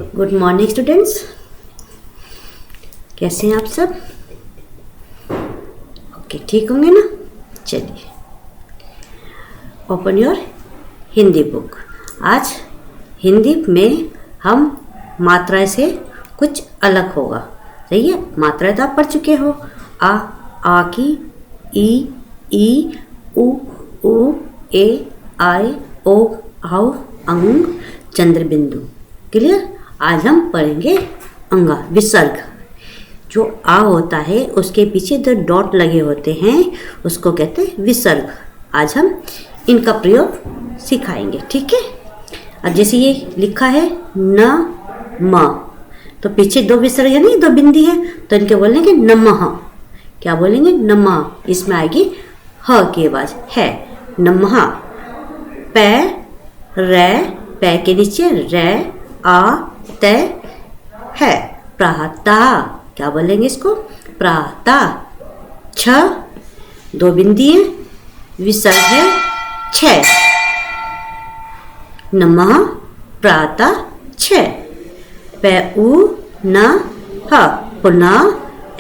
Good morning students, कैसे हैं आप सब? ओके, ठीक होंगे ना? चलिए, ओपन योर हिंदी बुक। आज हिंदी में हम मात्रा से कुछ अलग होगा। सही है, मात्राएं तो आप पढ़ चुके हो। आ की, ई उ ए आई ओ औ अंग चंद्र बिंदु। क्लियर? आज हम पढ़ेंगे अंगा विसर्ग। जो आ होता है उसके पीछे जो डॉट लगे होते हैं उसको कहते हैं विसर्ग। आज हम इनका प्रयोग सिखाएंगे, ठीक है? अब जैसे ये लिखा है न म, तो पीछे दो विसर्ग है नहीं, दो बिंदी है, तो इनके बोलेंगे नमः। क्या बोलेंगे? नमः। इसमें आएगी ह की आवाज है, नमः। पै रै, पै के नीचे रै आ तय है, प्रातः। क्या बोलेंगे इसको? प्रातः। छ, दो बिंदी है, विसर्ग है छ, नमः प्रातः छ। पै उ न ह, पुनः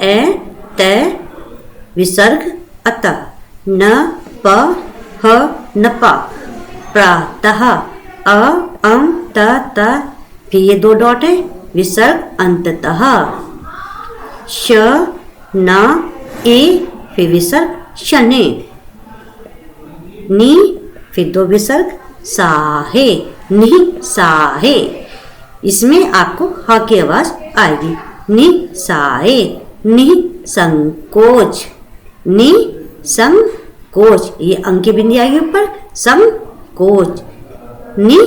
ए तय विसर्ग अतः, न प ह नपा, प्रातः। अ अं त त, फिर ये दो डॉट है, विसर्ग अंततः। श न ए, फिर विसर्ग शने। नी, फिर दो विसर्ग साहे, नि साहे। इसमें आपको ह की आवाज आएगी, नि साहे। नि संकोच, नि संकोच, ये अंक की बिंदी आएगी ऊपर, संकोच। नि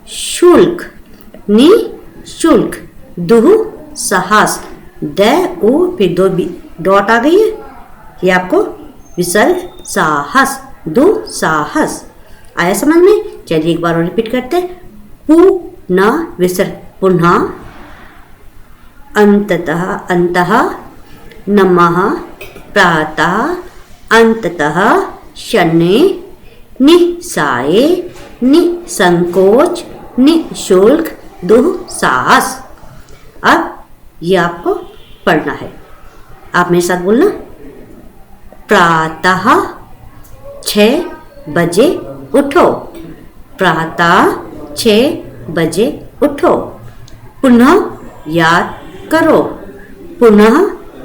शुल्क, नि शुल्क। दुह साहस, द उ, फिर दो डॉट आ गई है, ये आपको विसर्ग साहस, दु साहस। आया समझ में? चलिए एक बार और रिपीट करते हैं। पुनः विसर्ग पुनः, अंततः अंतः, नमः प्रातः, अंततः शने, निसाये, निसंकोच, निशुल्क, दुस्साहस। अब ये आपको पढ़ना है, आप मेरे साथ बोलना। प्रातः 6 बजे उठो, प्रातः 6 बजे उठो। पुनः याद करो, पुनः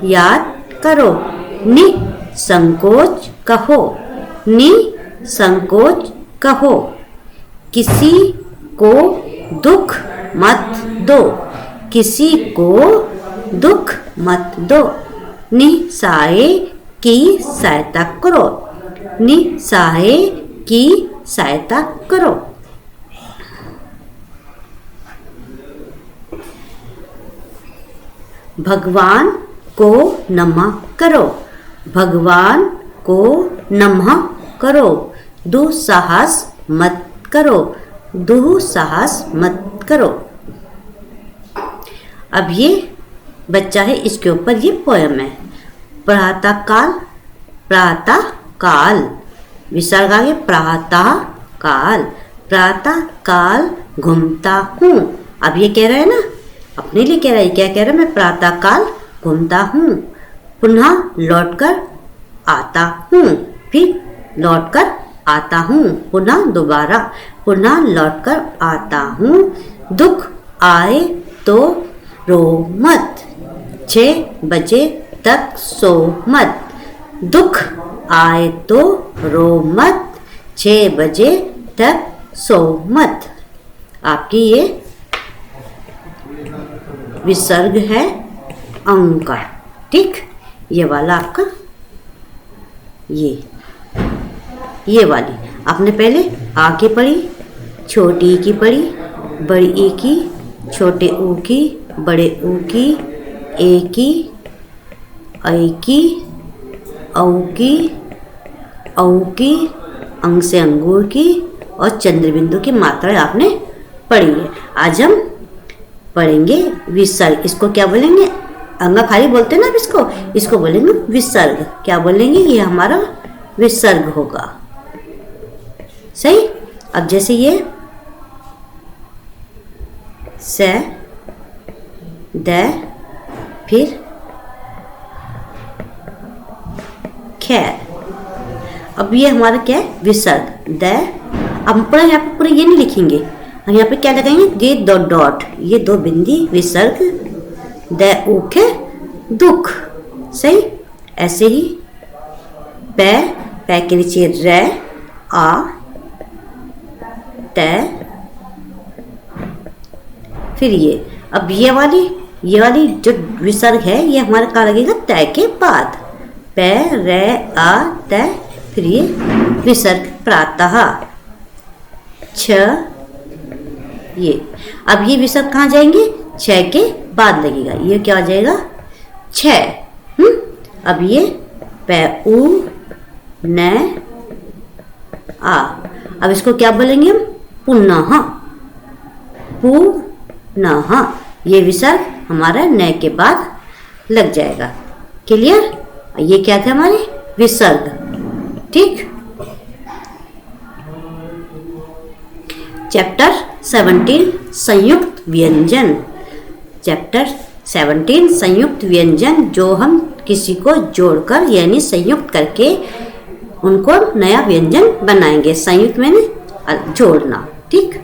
याद करो। निसंकोच कहो, निसंकोच कहो। किसी को दुख मत दो, किसी को दुख मत दो। निसहाय की सहायता करो, निसहाय की सहायता करो। भगवान को नमः करो, भगवान को नमः करो। दुस्साहस मत करो, दुस्साहस मत करो। अब ये बच्चा है, इसके ऊपर ये पोयम है। प्रातः काल, प्रातः काल, विसर्ग आगे प्रातः काल। प्रातः काल घूमता हूँ। अब ये कह रहा है ना, अपने लिए कह रहा है। क्या कह रहा है? मैं प्रातः काल घूमता हूँ, पुनः लौटकर आता हूँ, फिर लौटकर आता हूँ, पुनः दोबारा, पुनः लौटकर आता हूँ। दुख आए तो रो मत, 6 बजे तक सो मत। दुख आए तो रो मत, 6 बजे तक सो मत। आपकी ये विसर्ग है अंग का, ठीक? ये वाला आपका, ये वाली आपने पहले आ की पढ़ी, छोटी की पढ़ी, बड़ी ई की, छोटे ऊ की, बड़े ऊ की, ए की, ऐ की, औ की, औ की, अंग से अंगूर की, और चंद्रबिंदु की मात्रा आपने पढ़ी है। आज हम पढ़ेंगे विसर्ग। इसको क्या बोलेंगे? अंगा खाली बोलते हैं ना, इसको बोलेंगे विसर्ग। क्या बोलेंगे? ये हमारा विसर्ग होगा। सही? अब जैसे ये से द, फिर खैर। अब ये हमारा क्या है, विसर्ग द। अब पूरा यहाँ पे पूरा ये नहीं लिखेंगे, हम यहाँ पे क्या लगाएंगे, ये दो डॉट, ये दो बिंदी, विसर्ग द उख दुख। सही। ऐसे ही पै, पै के नीचे रे, आ, तै, फिर ये। अब ये वाली जो विसर्ग है ये हमारा कहाँ लगेगा, तय के बाद। पै रे आ तय, फिर ये विसर्ग प्रातः छ, ये। अब ये विसर्ग कहाँ जाएंगे, छ के बाद लगेगा, ये क्या आ जाएगा, छ। अब ये पै उ न आ, अब इसको क्या बोलेंगे हम, पुनः, पुनः। ये विसर्ग हमारा न के बाद लग जाएगा। क्लियर। ये क्या थे हमारे विसर्ग। ठीक। चैप्टर 17 संयुक्त व्यंजन। चैप्टर 17 संयुक्त व्यंजन, जो हम किसी को जोड़कर यानी संयुक्त करके उनको नया व्यंजन बनाएंगे। संयुक्त में जोड़ना। ठीक।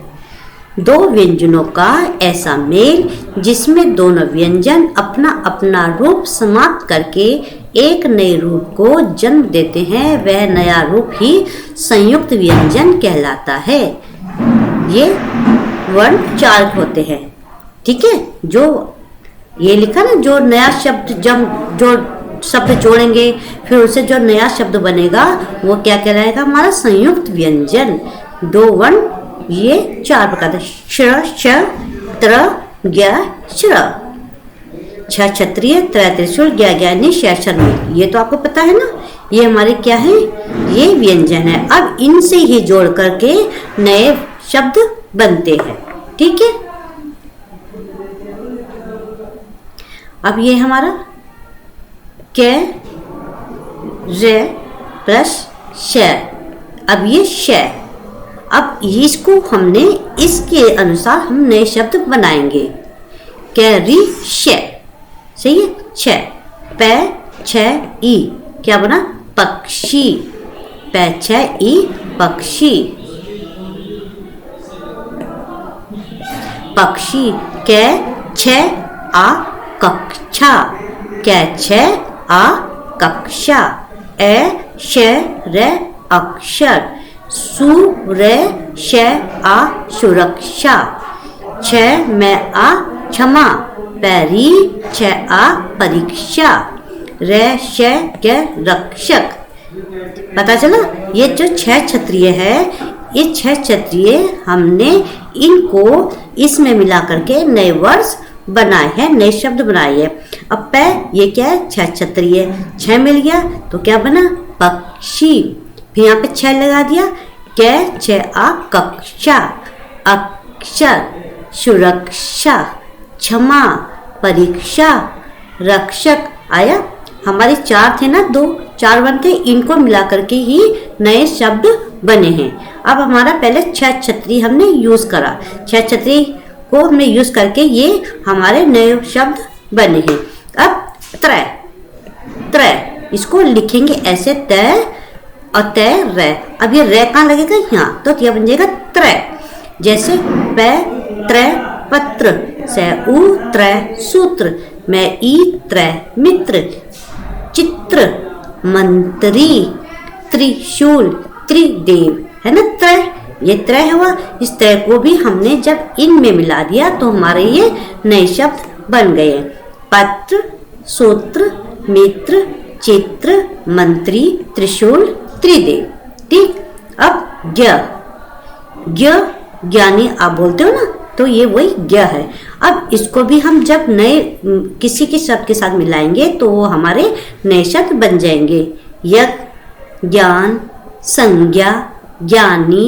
दो व्यंजनों का ऐसा मेल जिसमें दोनों व्यंजन अपना अपना रूप समाप्त करके एक नए रूप को जन्म देते हैं, वह नया रूप ही संयुक्त व्यंजन कहलाता है। ये वर्ण 4 होते हैं। ठीक है। जो ये लिखा ना, जो नया शब्द जब जो शब्द जोड़ेंगे फिर उससे जो नया शब्द बनेगा वो क्या कहलाएगा, हमारा संयुक्त व्यंजन। दो वर्ण ये 4 प्रकार श, श, त्र, ज्ञ, श्र। छ क्षत्रिय, त्र त्रिशूल, ज्ञ ज्ञानी, श शर्मी। ये तो आपको पता है ना, ये हमारे क्या है, ये व्यंजन है। अब इनसे ही जोड़ करके नए शब्द बनते हैं। ठीक है। अब ये हमारा क, रे प्लस श। अब ये श, अब इसको हमने इसके अनुसार हम नए शब्द बनाएंगे। कैरी श। सही है। छ, पै छ ई, क्या बना, पक्षी। पै छ ई पक्षी, पक्षी। कै छ आ कक्षा, कै छ आ कक्षा। ए श रे अक्षर, सु रे श आ सुरक्षा। छ में आ क्षमा, पैरी छ आ परीक्षा। रे श के रक्षक। पता चला। ये जो 6 क्षत्रिय है, ये 6 क्षत्रिय हमने इनको इसमें मिला करके नए वर्ड्स बनाए हैं, नए शब्द बनाए हैं। अब पै, ये क्या है, 6 क्षत्रिय, 6 मिल गया तो क्या बना, पक्षी। फिर यहाँ पे 6 लगा दिया, कै छ आ कक्षा, अक्षर, सुरक्षा, क्षमा, परीक्षा, रक्षक। आया। हमारे 4 थे ना, 4 वर्ण थे, इनको मिला करके ही नए शब्द बने हैं। अब हमारा पहले 6 क्षत्रिय हमने यूज करा, 6 क्षत्रिय को हमने यूज करके ये हमारे नए शब्द बने हैं। अब त्रय, त्रय इसको लिखेंगे ऐसे, तय और तय रे। अब ये रे कहाँ लगेगा, यहाँ, तो यह बन जाएगा त्रय। जैसे पै त्रय पत्र, से उ त्रय सूत्र, मैं ई त्रय मित्र, चित्र मंत्री, त्रिशूल त्रिदेव, है ना त्रय। ये त्रय हुआ। इस त्रय को भी हमने जब इनमें मिला दिया तो हमारे ये नए शब्द बन गए। पत्र, सूत्र, मित्र, चित्र, मंत्री, त्रिशूल, त्रिदेव। ठीक। अब ज्ञ, ज्ञ ज्ञानी आप बोलते हो ना, तो ये वही ज्ञ है। अब इसको भी हम जब नए किसी के शब्द के साथ मिलाएंगे तो वो हमारे नए शब्द बन जाएंगे। यज्ञ, ज्ञान, संज्ञा, ज्ञानी,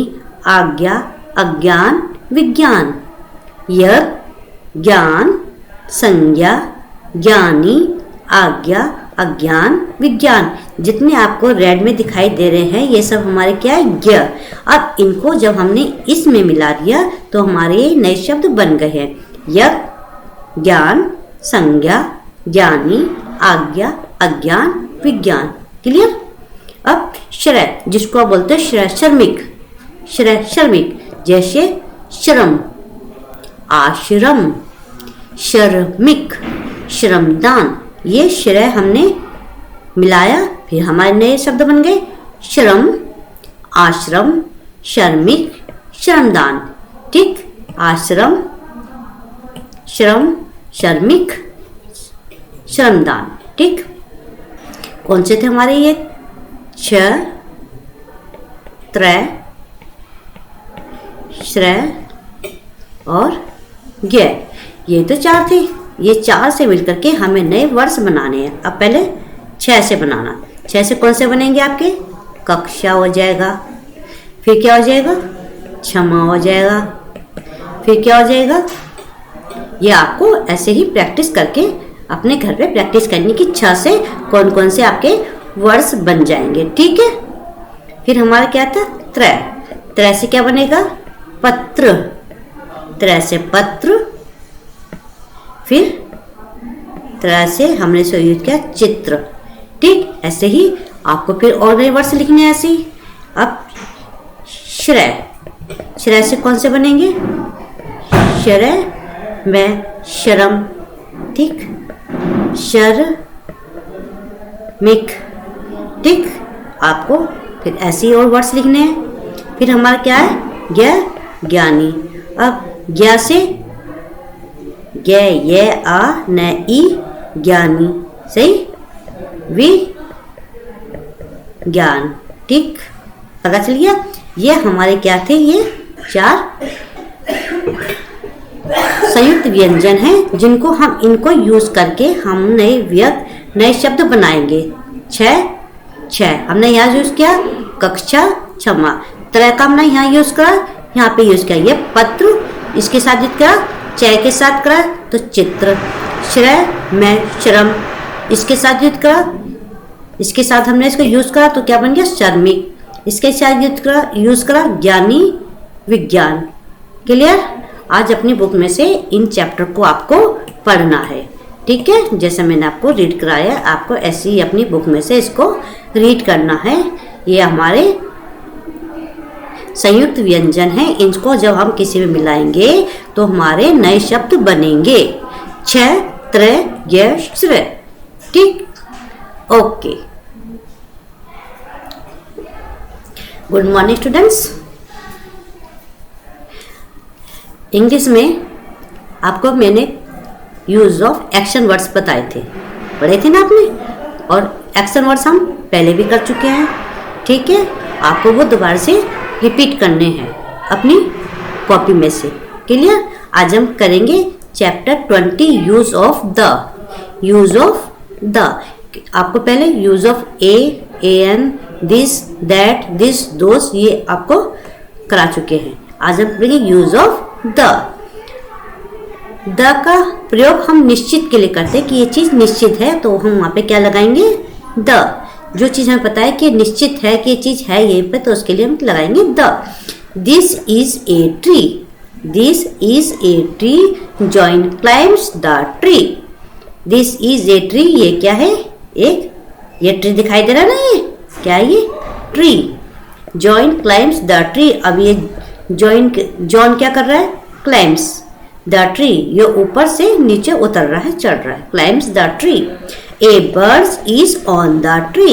आज्ञा, अज्ञान, विज्ञान। यज्ञ, ज्ञान, संज्ञा, ज्ञानी, आज्ञा, अज्ञान, विज्ञान। जितने आपको रेड में दिखाई दे रहे हैं ये सब हमारे क्या है, ज्ञ। अब इनको जब हमने इसमें मिला दिया तो हमारे नए शब्द बन गए हैं। यज्ञ, ज्ञान, संज्ञा, ज्ञानी, आज्ञा, अज्ञान, विज्ञान। क्लियर। अब श्रय, जिसको आप बोलते हैं श्रय, श्रमिक, श्रय श्रमिक, जैसे श्रम, आश्रम, श्रमिक, श्रमदान। ये श्रय हमने मिलाया, फिर हमारे नए शब्द बन गए श्रम, आश्रम, श्रमिक, श्रमदान। ठीक, आश्रम, श्रम, श्रमिक, श्रमदान। ठीक, कौन से थे हमारे ये? छ, त्रय, श्रय और ज्ञ। ये तो चार थे। ये चार से मिलकर के हमें नए वर्ष बनाने हैं। अब पहले 6 से बनाना। 6 से कौन से बनेंगे आपके? कक्षा हो जाएगा, फिर क्या हो जाएगा? क्षमा हो जाएगा, फिर क्या हो जाएगा? ये आपको ऐसे ही प्रैक्टिस करके अपने घर पे प्रैक्टिस करने की इच्छा से कौन कौन से आपके वर्ड्स बन जाएंगे। ठीक है। फिर हमारा क्या था? त्रय। त्रय से क्या बनेगा? पत्र। त्रय से पत्र। फिर त्रय से हमने इसको यूज किया चित्र। ठीक, ऐसे ही आपको फिर और नए वर्ड्स लिखने हैं ऐसे ही। अब श्रय, श्रय से कौन से बनेंगे? श्रय में श्रम। ठीक, श्रमिक। ठीक, आपको फिर ऐसे ही और वर्ड्स लिखने हैं। फिर हमारा क्या है? ज्ञ, ज्ञानी। अब ज्ञ से ज्ञ, ये, आ, न, ई, ज्ञानी। सही। वि, ज्ञान। ठीक, पता चल गया। ये हमारे क्या थे? ये 4 संयुक्त व्यंजन हैं, जिनको हम इनको यूज करके हम नए शब्द बनाएंगे। 6 हमने यहाँ यूज किया कक्षा, क्षमा। त्रय का हमने यहाँ यूज करा, यहाँ पे यूज किया ये पत्र, इसके साथ यूज करा चय के साथ करा तो चित्र। श्रय में श्रम, इसके साथ यूज करा, इसके साथ हमने इसको यूज करा तो क्या बन गया? श्रमिक। इसके साथ यूज करा ज्ञानी, विज्ञान। क्लियर। आज अपनी बुक में से इन चैप्टर को आपको पढ़ना है। ठीक है, जैसे मैंने आपको रीड कराया, आपको ऐसे ही अपनी बुक में से इसको रीड करना है। ये हमारे संयुक्त व्यंजन है, इनको जब हम किसी में मिलाएंगे तो हमारे नए शब्द बनेंगे। 6, त्रय, ज्ञ, श्रय। ठीक, okay. Good morning students. English में आपको मैंने यूज ऑफ एक्शन वर्ड्स बताए थे, पढ़े थे ना आपने? और एक्शन वर्ड्स हम पहले भी कर चुके हैं। ठीक है, आपको वो दोबारा से रिपीट करने हैं अपनी कॉपी में से। क्लियर। आज हम करेंगे chapter 20 use of the. Use of the, आपको पहले use of a, an, this, that, this, those, ये आपको करा चुके हैं। आज हम करेंगे यूज ऑफ द। द का प्रयोग हम निश्चित के लिए करते हैं कि ये चीज निश्चित है, तो हम वहां पे क्या लगाएंगे? द। जो चीज हमें पता है कि निश्चित है कि ये चीज है यहीं पे, तो उसके लिए हम लगाएंगे the. This is a tree. This is a tree, join climbs the tree. This is a tree, ये क्या है? ये ट्री दिखाई दे रहा है ना, ये क्या है? ये tree. Join climbs the tree. अब ये जॉइन क्या कर रहा है? क्लाइम्स द ट्री, ये ऊपर से नीचे उतर रहा है, चढ़ रहा है। Climbs the tree. A bird is on the tree.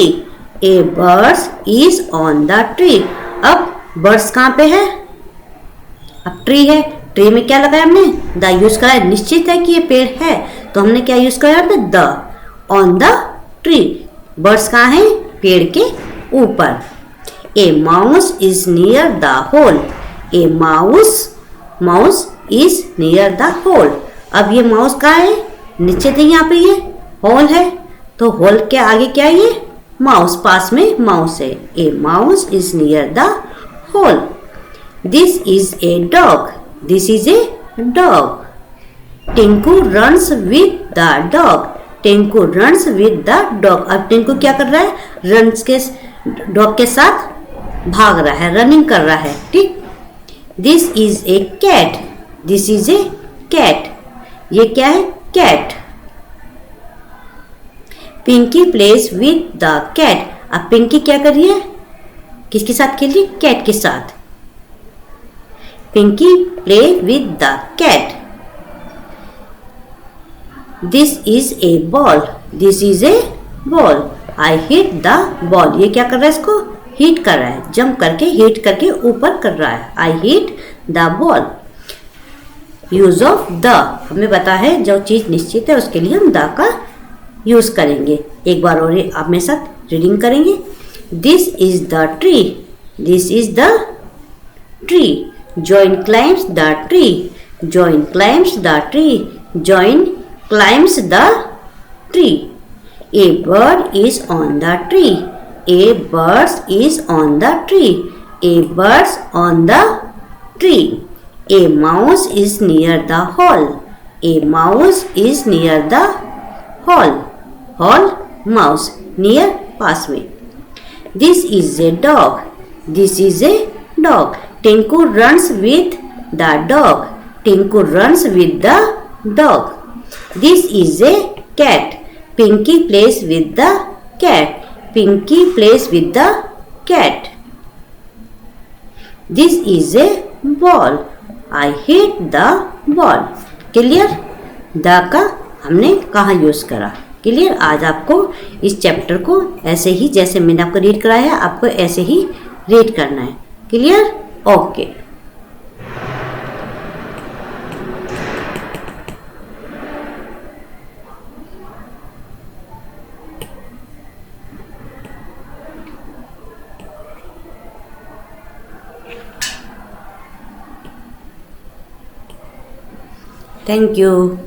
A bird is on the tree. अब बर्ड्स कहाँ पे है? अब ट्री है, ट्री में क्या लगाया हमने? द यूज करा है। निश्चित है कि ये पेड़ है, तो हमने क्या यूज करा है? The. On the tree. Birds कहाँ है? पेड़ के ऊपर। A mouse is near the hole. A mouse is near the hole. अब ये माउस कहाँ है? नीचे थे, यहाँ पे ये होल है, तो होल के आगे क्या है? ये माउस, पास में माउस है। A mouse is near the hole. This is a dog. This is a dog. Tinku runs with the dog. Tinku runs with the dog. अब टिंकू क्या कर रहा है? रन्स के डॉग के साथ भाग रहा है, रनिंग कर रहा है। ठीक। This is a cat. This is a cat. ये क्या है? Cat. Pinky plays with the cat. अब पिंकी क्या कर रही है? किसके साथ खेल रही है? कैट के साथ। Pinky play with the cat. This is a ball. This is a ball. I hit the ball. ये क्या कर रहा है? इसको हिट कर रहा है, जंप करके हिट करके ऊपर कर रहा है। आई hit the ball. Use of the हमें पता है, जो चीज निश्चित है उसके लिए हम द का यूज करेंगे। एक बार और आप मेरे साथ रीडिंग करेंगे। This is the tree. This is the tree. Join climbs the tree. Join climbs the tree. Join climbs the tree. A bird is on the tree. A bird is on the tree. A bird on the tree. A mouse is near the hall. A mouse is near the hall. Hall, mouse, near, pass में. This is a dog. This is a dog. Tinku runs with the dog. Tinku runs with the dog. This is a cat. Pinky plays with the cat. Pinky plays with the cat. This is a ball. I hit the ball. Clear? The का हमने कहाँ use करा? Clear? आज आपको इस chapter को ऐसे ही, जैसे मैंने आपको रीड कराया, आपको ऐसे ही रीड करना है। क्लियर? ओके। Thank you.